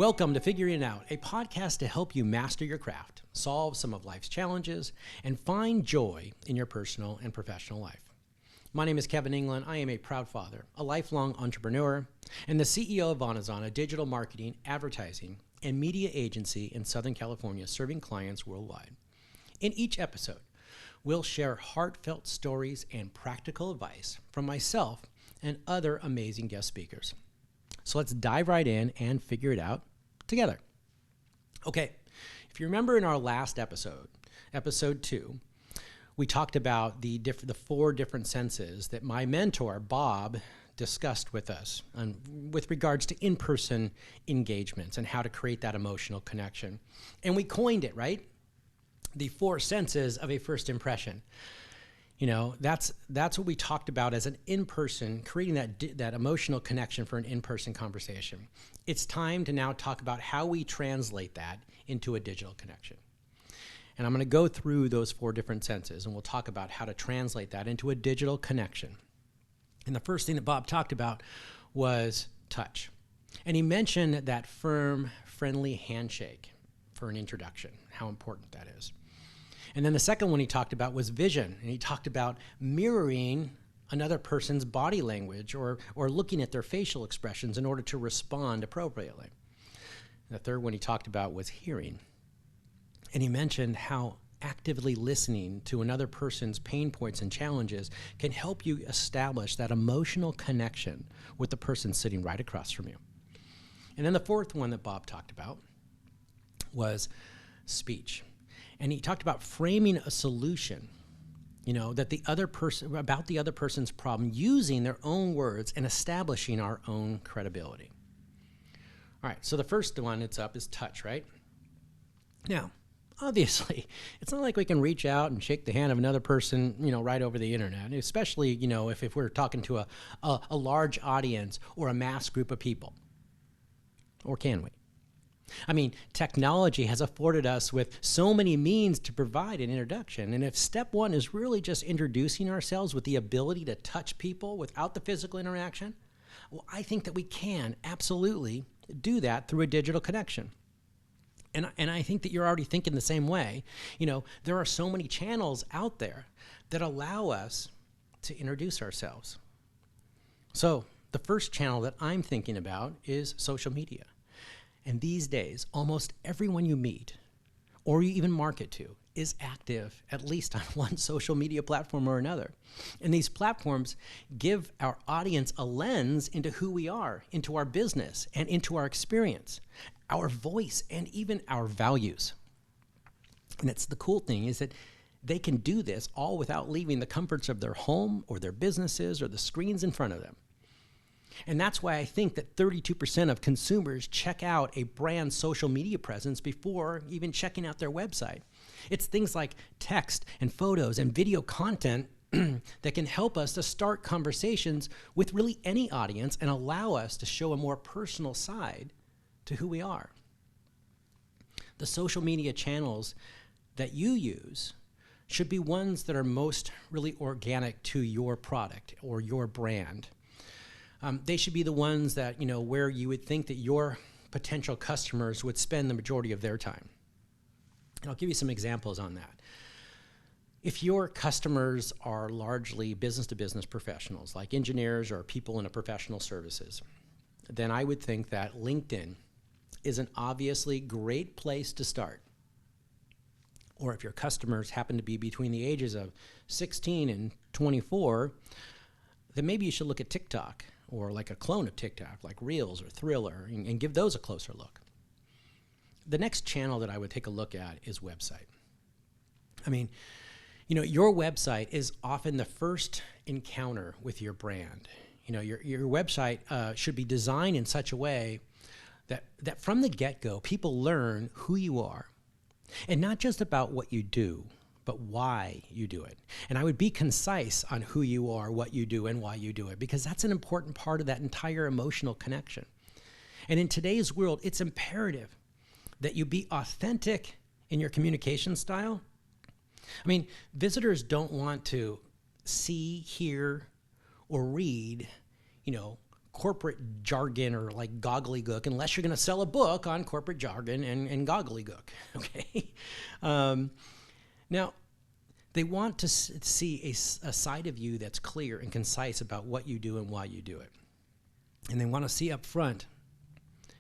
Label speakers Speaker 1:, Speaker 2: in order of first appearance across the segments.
Speaker 1: Welcome to Figuring It Out, a podcast to help you master your craft, solve some of life's challenges, and find joy in your personal and professional life. My name is Kevin England. I am a proud father, a lifelong entrepreneur, and the CEO of Vonazon, a digital marketing, advertising, and media agency in Southern California serving clients worldwide. In each episode, we'll share heartfelt stories and practical advice from myself and other amazing guest speakers. So let's dive right in and figure it out together. Okay, if you remember in our last episode, episode 2, we talked about the 4 different senses that my mentor, Bob, discussed with us with regards to in-person engagements and how to create that emotional connection. And we coined it, right? The 4 senses of a first impression. You know, that's what we talked about as an in-person, creating that emotional connection for an in-person conversation. It's time to now talk about how we translate that into a digital connection. And I'm going to go through those 4 different senses, and we'll talk about how to translate that into a digital connection. And the first thing that Bob talked about was touch. And he mentioned that firm, friendly handshake for an introduction, how important that is. And then the second one he talked about was vision. And he talked about mirroring another person's body language or looking at their facial expressions in order to respond appropriately. And the third one he talked about was hearing. And he mentioned how actively listening to another person's pain points and challenges can help you establish that emotional connection with the person sitting right across from you. And then the fourth one that Bob talked about was speech. And he talked about framing a solution, that the other person, about the other person's problem, using their own words and establishing our own credibility. All right, so the first one that's up is touch, right? Now, obviously, it's not like we can reach out and shake the hand of another person, right over the internet, especially, if we're talking to a large audience or a mass group of people. Or can we? I mean, technology has afforded us with so many means to provide an introduction. And if step 1 is really just introducing ourselves with the ability to touch people without the physical interaction, well, I think that we can absolutely do that through a digital connection. And I think that you're already thinking the same way. There are so many channels out there that allow us to introduce ourselves. So the first channel that I'm thinking about is social media. And these days, almost everyone you meet or you even market to is active at least on one social media platform or another. And these platforms give our audience a lens into who we are, into our business, and into our experience, our voice, and even our values. And it's the cool thing is that they can do this all without leaving the comforts of their home or their businesses or the screens in front of them. And that's why I think that 32% of consumers check out a brand's social media presence before even checking out their website. It's things like text and photos and video content that can help us to start conversations with really any audience and allow us to show a more personal side to who we are. The social media channels that you use should be ones that are most really organic to your product or your brand. They should be the ones that, where you would think that your potential customers would spend the majority of their time. And I'll give you some examples on that. If your customers are largely business-to-business professionals, like engineers or people in a professional services, then I would think that LinkedIn is an obviously great place to start. Or if your customers happen to be between the ages of 16 and 24, then maybe you should look at TikTok, or like a clone of TikTok, like Reels or Thriller, and give those a closer look. The next channel that I would take a look at is website. I mean, your website is often the first encounter with your brand. Your website should be designed in such a way that from the get-go, people learn who you are, and not just about what you do, but why you do it. And I would be concise on who you are, what you do, and why you do it, because that's an important part of that entire emotional connection. And in today's world, it's imperative that you be authentic in your communication style. I mean, visitors don't want to see, hear, or read, corporate jargon or like gobbledygook unless you're going to sell a book on corporate jargon and gobbledygook. Okay. Now, they want to see a side of you that's clear and concise about what you do and why you do it. And they want to see up front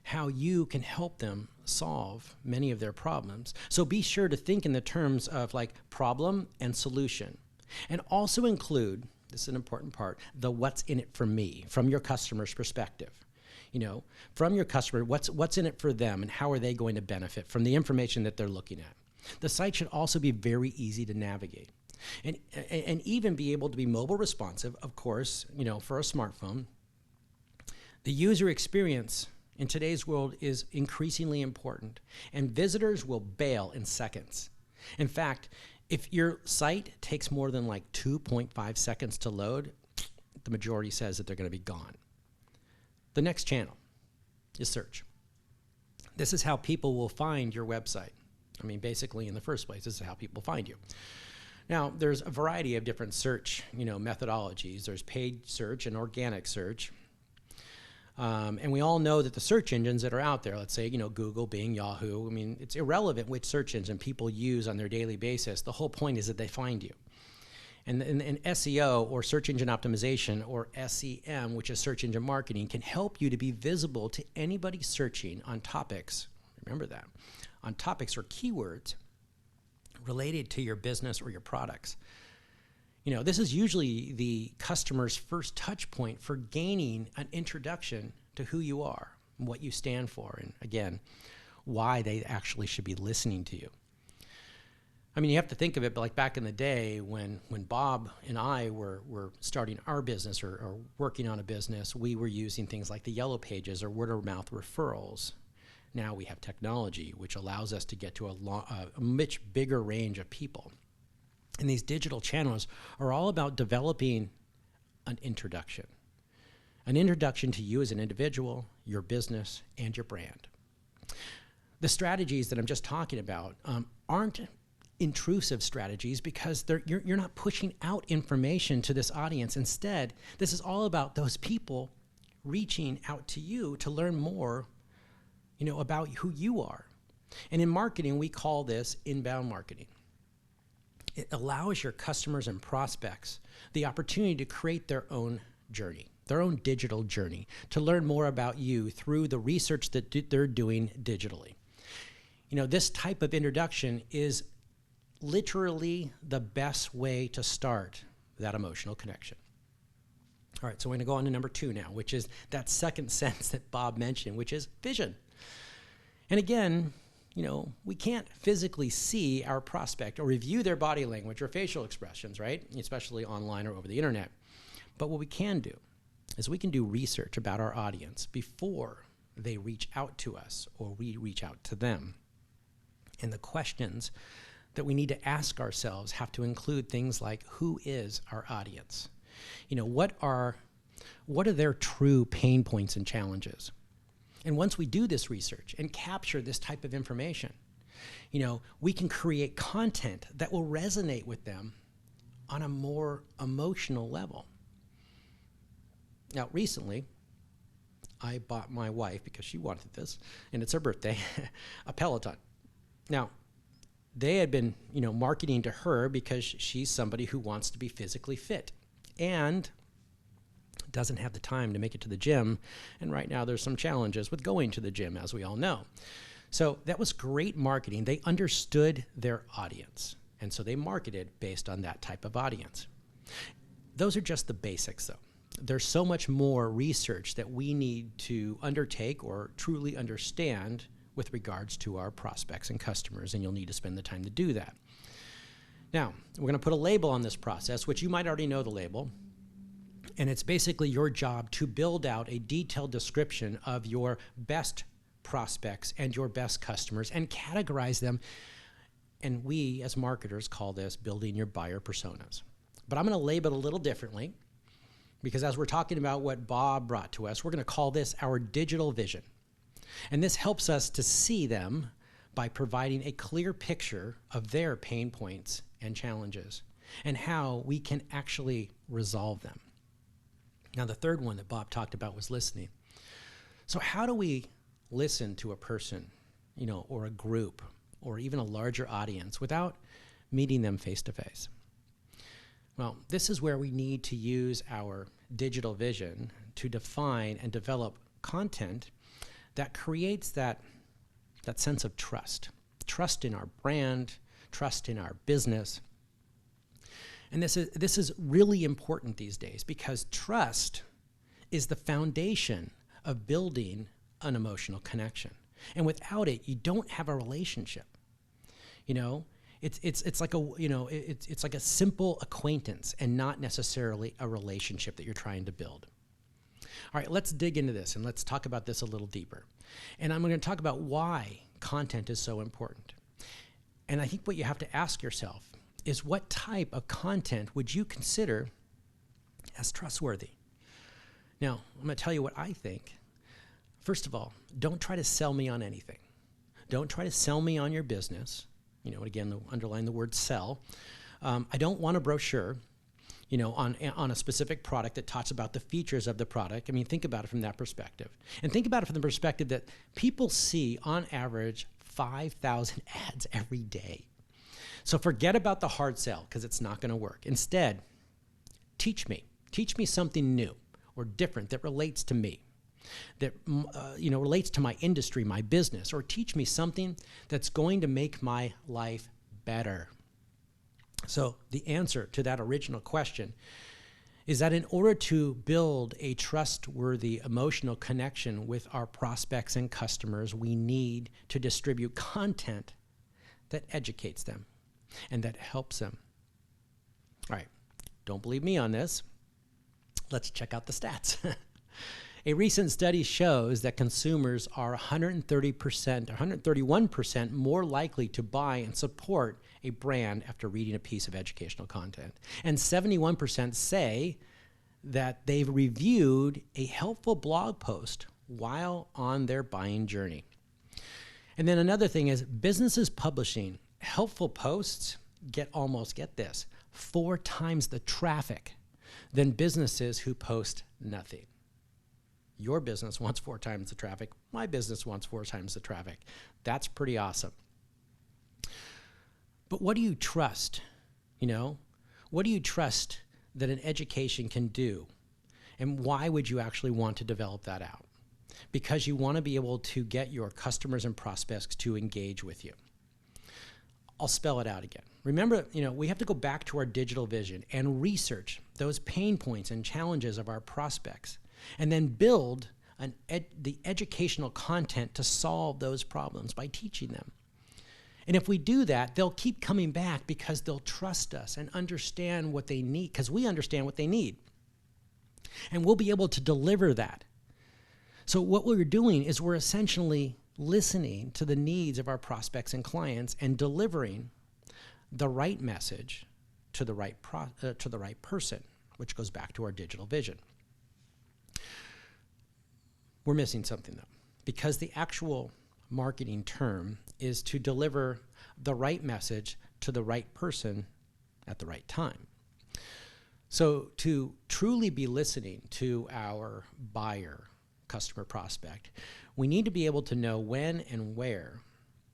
Speaker 1: how you can help them solve many of their problems. So be sure to think in the terms of like problem and solution. And also include, this is an important part, the what's in it for me, from your customer's perspective. From your customer, what's in it for them and how are they going to benefit from the information that they're looking at. The site should also be very easy to navigate and even be able to be mobile responsive, of course, for a smartphone. The user experience in today's world is increasingly important, and visitors will bail in seconds. In fact, if your site takes more than like 2.5 seconds to load, the majority says that they're going to be gone. The next channel is search. This is how people will find your website. I mean, basically, in the first place, this is how people find you. Now, there's a variety of different search, methodologies. There's paid search and organic search. And we all know that the search engines that are out there, let's say, Google, Bing, Yahoo, I mean, it's irrelevant which search engine people use on their daily basis. The whole point is that they find you. And SEO, or search engine optimization, or SEM, which is search engine marketing, can help you to be visible to anybody searching on topics, remember that, on topics or keywords related to your business or your products. This is usually the customer's first touch point for gaining an introduction to who you are, and what you stand for, and again, why they actually should be listening to you. I mean, you have to think of it, but like back in the day when Bob and I were starting our business or working on a business, we were using things like the Yellow Pages or word of mouth referrals. Now we have technology, which allows us to get to a much bigger range of people. And these digital channels are all about developing an introduction to you as an individual, your business, and your brand. The strategies that I'm just talking about aren't intrusive strategies because you're not pushing out information to this audience. Instead, this is all about those people reaching out to you to learn more, about who you are. And in marketing, we call this inbound marketing. It allows your customers and prospects the opportunity to create their own journey, their own digital journey, to learn more about you through the research that they're doing digitally. This type of introduction is literally the best way to start that emotional connection. All right, so we're going to go on to number 2 now, which is that second sense that Bob mentioned, which is vision. And again, we can't physically see our prospect or review their body language or facial expressions, right? Especially online or over the internet. But what we can do is we can do research about our audience before they reach out to us or we reach out to them. And the questions that we need to ask ourselves have to include things like, who is our audience? What are their true pain points and challenges? And once we do this research and capture this type of information, we can create content that will resonate with them on a more emotional level. Now, recently, I bought my wife, because she wanted this, and it's her birthday, a Peloton. Now, they had been, marketing to her because she's somebody who wants to be physically fit and doesn't have the time to make it to the gym. And right now there's some challenges with going to the gym, as we all know. So that was great marketing. They understood their audience. And so they marketed based on that type of audience. Those are just the basics, though. There's so much more research that we need to undertake or truly understand with regards to our prospects and customers, and you'll need to spend the time to do that. Now, we're going to put a label on this process, which you might already know the label. And it's basically your job to build out a detailed description of your best prospects and your best customers and categorize them. And we, as marketers, call this building your buyer personas. But I'm going to label it a little differently because as we're talking about what Bob brought to us, we're going to call this our digital vision. And this helps us to see them by providing a clear picture of their pain points and challenges and how we can actually resolve them. Now, the third one that Bob talked about was listening. So how do we listen to a person, or a group, or even a larger audience without meeting them face to face? Well, this is where we need to use our digital vision to define and develop content that creates that sense of trust in our brand, trust in our business. And this is really important these days, because trust is the foundation of building an emotional connection. And without it, you don't have a relationship. It's like it's like a simple acquaintance and not necessarily a relationship that you're trying to build. All right, let's dig into this and let's talk about this a little deeper. And I'm going to talk about why content is so important. And I think what you have to ask yourself is, what type of content would you consider as trustworthy? Now, I'm going to tell you what I think. First of all, don't try to sell me on anything. Don't try to sell me on your business. Again, underline the word sell. I don't want a brochure, on a specific product that talks about the features of the product. I mean, think about it from that perspective. And think about it from the perspective that people see, on average, 5,000 ads every day. So forget about the hard sell, because it's not going to work. Instead, teach me. Teach me something new or different that relates to me, that relates to my industry, my business, or teach me something that's going to make my life better. So the answer to that original question is that in order to build a trustworthy emotional connection with our prospects and customers, we need to distribute content that educates them and that helps them. All right, don't believe me on this. Let's check out the stats. A recent study shows that consumers are 130% or 131% more likely to buy and support a brand after reading a piece of educational content. And 71% say that they've reviewed a helpful blog post while on their buying journey. And then another thing is, businesses publishing helpful posts get 4 times the traffic than businesses who post nothing. Your business wants 4 times the traffic. My business wants 4 times the traffic. That's pretty awesome. But what do you trust? What do you trust that an education can do? And why would you actually want to develop that out? Because you want to be able to get your customers and prospects to engage with you. I'll spell it out again. Remember, we have to go back to our digital vision and research those pain points and challenges of our prospects, and then build the educational content to solve those problems by teaching them. And if we do that, they'll keep coming back because they'll trust us and understand what they need, because we understand what they need. And we'll be able to deliver that. So what we're doing is we're essentially listening to the needs of our prospects and clients and delivering the right message to the right person, which goes back to our digital vision. We're missing something, though, because the actual marketing term is to deliver the right message to the right person at the right time. So to truly be listening to our buyer, customer, prospect, we need to be able to know when and where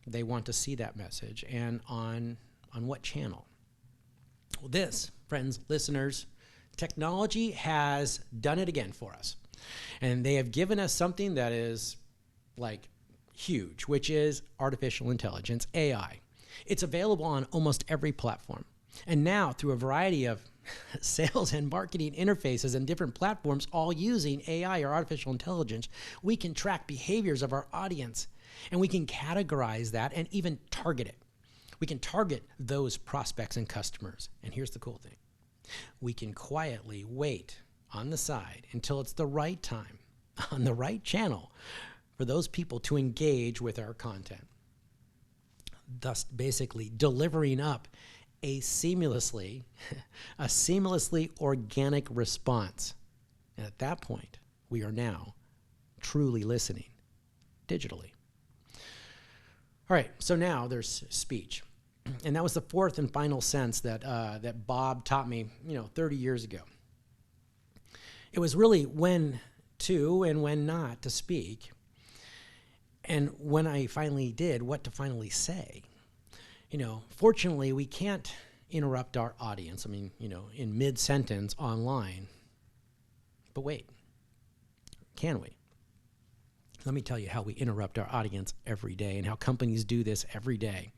Speaker 1: they want to see that message and on what channel. Well, this, friends, listeners, technology has done it again for us. And they have given us something that is huge, which is artificial intelligence, AI. It's available on almost every platform. And now, through a variety of sales and marketing interfaces and different platforms, all using AI or artificial intelligence, we can track behaviors of our audience, and we can categorize that and even target it. We can target those prospects and customers. And here's the cool thing. We can quietly wait on the side until it's the right time, on the right channel, for those people to engage with our content, thus basically delivering up a seamlessly organic response. And at that point, we are now truly listening digitally. All right, so now there's speech. And that was the fourth and final sense that Bob taught me, 30 years ago. It was really when to and when not to speak. And when I finally did, what to finally say. Fortunately, we can't interrupt our audience. In mid-sentence online. But wait, can we? Let me tell you how we interrupt our audience every day and how companies do this every day.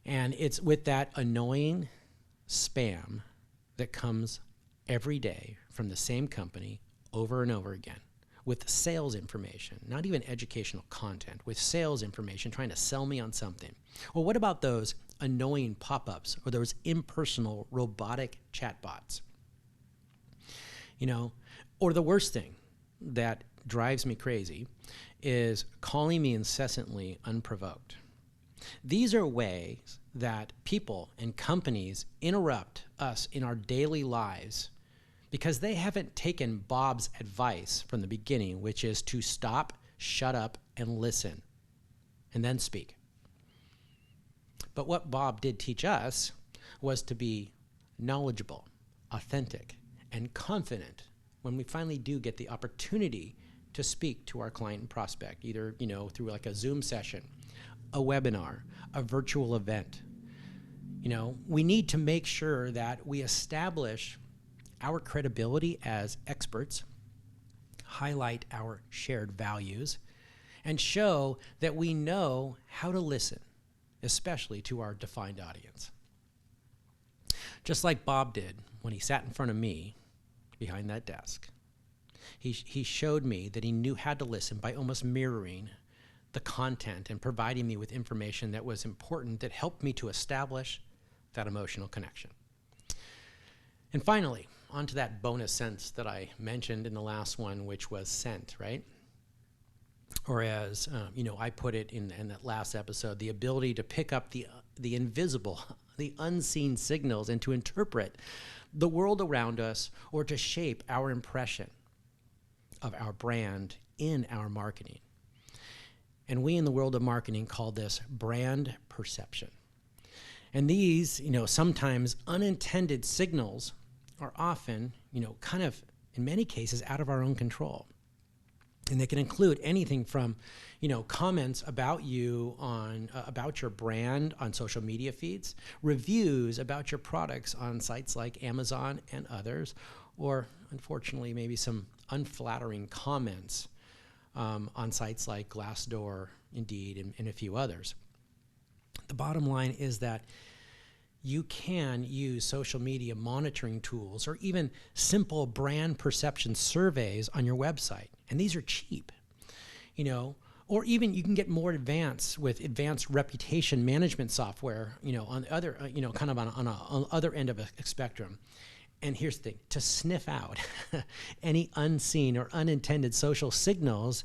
Speaker 1: And it's with that annoying spam that comes every day from the same company over and over again with sales information, not even educational content, with sales information trying to sell me on something. Well, what about those annoying pop-ups or those impersonal robotic chatbots? Or the worst thing that drives me crazy is calling me incessantly unprovoked. These are ways that people and companies interrupt us in our daily lives because they haven't taken Bob's advice from the beginning, which is to stop, shut up, and listen, and then speak. But what Bob did teach us was to be knowledgeable, authentic, and confident when we finally do get the opportunity to speak to our client and prospect, either through like a Zoom session, a webinar, a virtual event. We need to make sure that we establish our credibility as experts, highlight our shared values, and show that we know how to listen, especially to our defined audience. Just like Bob did when he sat in front of me behind that desk. He showed me that he knew how to listen by almost mirroring the content and providing me with information that was important that helped me to establish that emotional connection. And finally, onto that bonus sense that I mentioned in the last one, which was scent, right? Or as I put it in that last episode, the ability to pick up the invisible, the unseen signals and to interpret the world around us or to shape our impression of our brand in our marketing. And we in the world of marketing call this brand perception. And these, sometimes unintended signals are often, kind of, in many cases, out of our own control. And they can include anything from, comments about you on, about your brand on social media feeds, reviews about your products on sites like Amazon and others, or unfortunately, maybe some unflattering comments on sites like Glassdoor, Indeed, and a few others. The bottom line is that you can use social media monitoring tools or even simple brand perception surveys on your website. And these are cheap, or even you can get more advanced with advanced reputation management software, on the other, kind of on the other end of a spectrum. And here's the thing, to sniff out any unseen or unintended social signals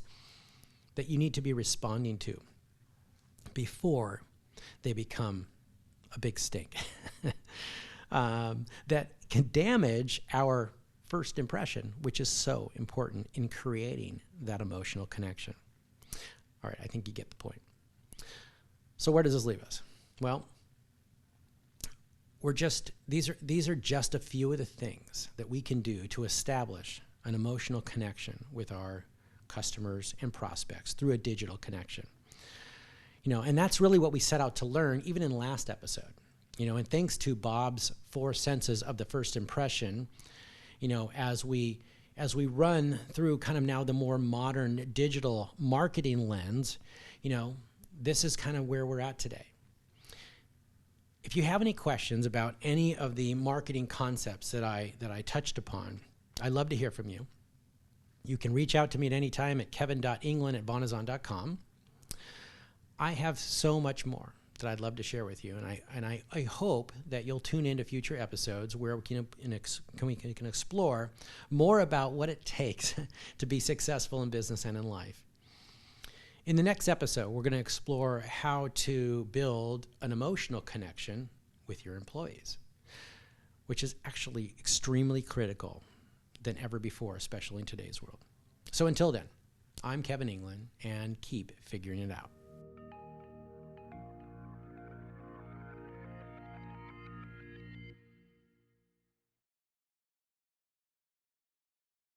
Speaker 1: that you need to be responding to before they become a big stink that can damage our first impression, which is so important in creating that emotional connection. All right, I think you get the point. So where does this leave us? Well, these are just a few of the things that we can do to establish an emotional connection with our customers and prospects through a digital connection. And that's really what we set out to learn even in the last episode. And thanks to Bob's 4 senses of the first impression, as we run through kind of now the more modern digital marketing lens, this is kind of where we're at today. If you have any questions about any of the marketing concepts that I touched upon, I'd love to hear from you. You can reach out to me at any time at kevin.england@bonazon.com. I have so much more that I'd love to share with you, and I hope that you'll tune into future episodes where we can explore more about what it takes to be successful in business and in life. In the next episode, we're going to explore how to build an emotional connection with your employees, which is actually extremely critical than ever before, especially in today's world. So until then, I'm Kevin England, and keep figuring it out.